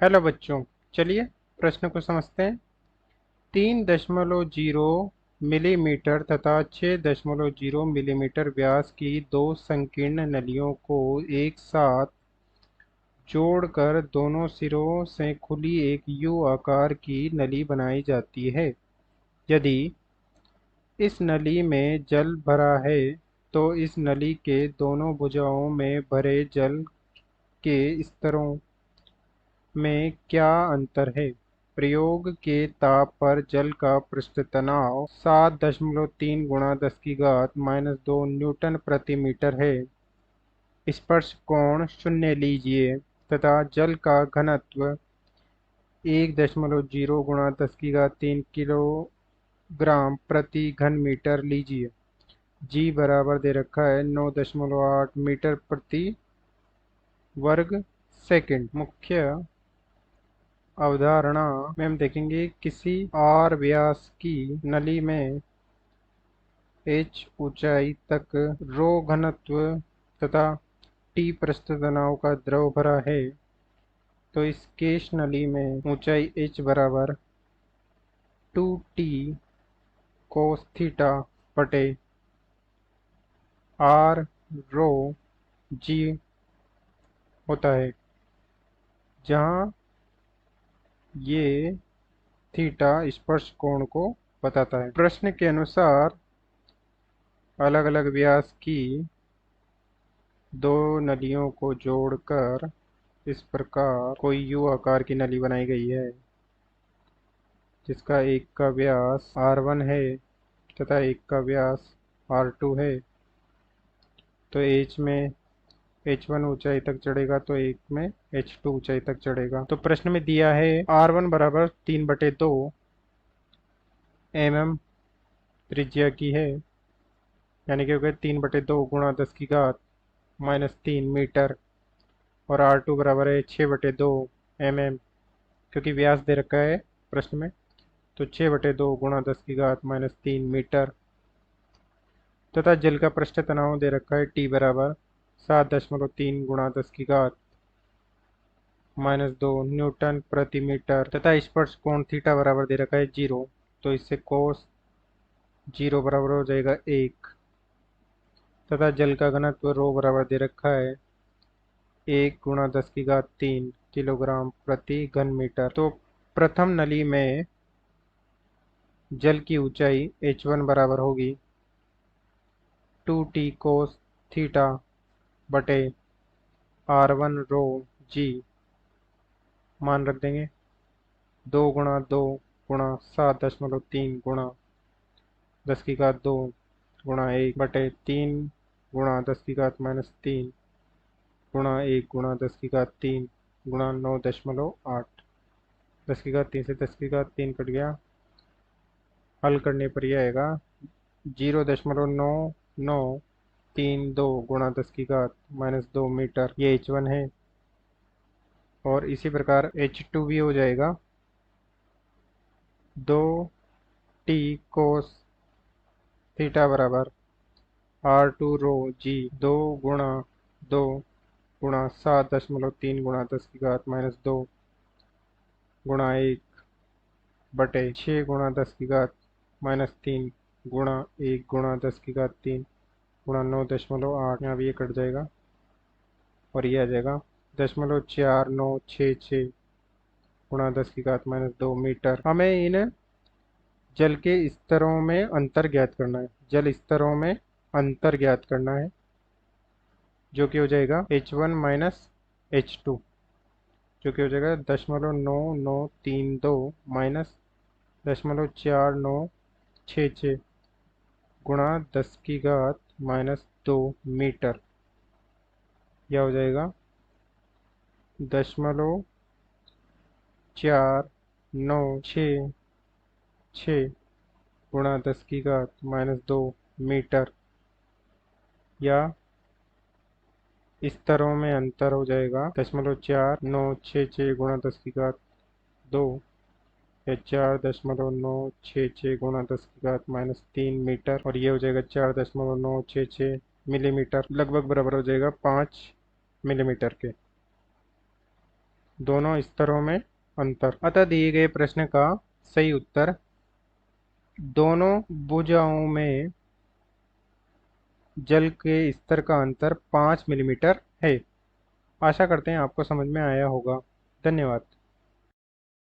Hello बच्चों, चलिए प्रश्न को समझते हैं। 3.0 मिलीमीटर तथा 6.0 मिलीमीटर व्यास की दो संकीर्ण नलियों को एक साथ जोड़कर दोनों सिरों से खुली एक यू आकार की नली बनाई जाती है। यदि इस नली में जल भरा है तो इस नली के दोनों भुजाओं में भरे जल के स्तरों में क्या अंतर है? प्रयोग के ताप पर जल का पृष्ठ तनाव 7.3 गुणा 10 की घात -2 न्यूटन प्रति मीटर है। स्पर्श कोण 0 लीजिए तथा जल का घनत्व 1.0 गुणा 10 की घात 3 किलोग्राम प्रति घन मीटर लीजिए। जी बराबर दे रखा है 9.8 मीटर प्रति वर्ग सेकंड। मुख्य अवधारणा में हम देखेंगे किसी आर व्यास की नली में h ऊंचाई तक रो घनत्व तथा t पृष्ठ तनाव का द्रव भरा है, तो इस केश नली में ऊंचाई h बराबर 2t कोस थीटा बटे r रो g होता है, जहाँ ये थीटा स्पर्श कोण को बताता है। प्रश्न के अनुसार अलग अलग व्यास की दो नलियों को जोड़कर इस प्रकार कोई यू आकार की नली बनाई गई है, जिसका एक का व्यास R1 है तथा एक का व्यास R2 है। तो H में H1 ऊंचाई तक चढ़ेगा तो एक में H2 ऊंचाई तक चढ़ेगा। तो प्रश्न में दिया है R1 बराबर 3/2 mm त्रिज्या की है, यानी कि हो गया 3/2 गुणा 10 की घात -3 मीटर, और R2 बराबर है 6/2 mm, क्योंकि व्यास दे रखा है प्रश्न में, तो 6/2 गुणा 10 की घात -3 मीटर। तथा जल का पृष्ठ तनाव दे रखा है T बराबर 7.3 गुणा 10 की घात -2 न्यूटन प्रति मीटर, तथा स्पर्श कोण थीटा बराबर दे रखा है 0, तो इससे कोस 0 बराबर हो जाएगा 1, तथा जल का घनत्व रो बराबर दे रखा है 1 गुणा 10 की घात 3 किलोग्राम प्रति घन मीटर। तो प्रथम नली में जल की ऊंचाई h1 बराबर होगी 2t कोस थीटा बटे R1 रो जी, मान रख देंगे 2 गुणा 2 गुणा 7.3 गुणा 10 की घात 2 गुणा 1 बटे 3 गुणा 10 की घात -3 गुणा 1 गुणा 10 की घात 3 गुणा 9.8। 10 की घात 3 से 10 की घात 3 कट गया, हल करने पर यह आएगा 0.9932 गुणा 10 की घात -2 मीटर। ये H1 है, और इसी प्रकार H2 भी हो जाएगा 2t कोस थीटा बराबर R2 रो जी 2 गुणा 7.3 गुणा 10 की घात -2 गुणा 1 बटे 6 गुणा 10 की घात -3 गुणा 1 गुणा 10 की घात 3 गुणा 9.8। यहाँ भी ये कट जाएगा और ये आ जाएगा 0.4966 गुणा 10 की घात -2 मीटर। हमें इन जल के स्तरों में अंतर ज्ञात करना है, जल स्तरों में अंतर ज्ञात करना है, जो कि हो जाएगा H1 माइनस H2, जो कि हो जाएगा 0.9932 माइनस 0.4966 गुणा 10 की घात -2 मीटर। यह हो जाएगा 0.4966 गुणा 10 की घात -2 मीटर, या स्तरों में अंतर हो जाएगा 0.4966 गुणा 10 की घात 2 या 4.966 गुणा 10 की घात -3 मीटर, और ये हो जाएगा 4.966 मिलीमीटर, लगभग बराबर हो जाएगा 5 मिलीमीटर के। दोनों स्तरों में अंतर। अतः दिए गए प्रश्न का सही उत्तर दोनों भुजाओं में जल के स्तर का अंतर 5 मिलीमीटर है। आशा करते हैं आपको समझ में आया होगा। धन्यवाद।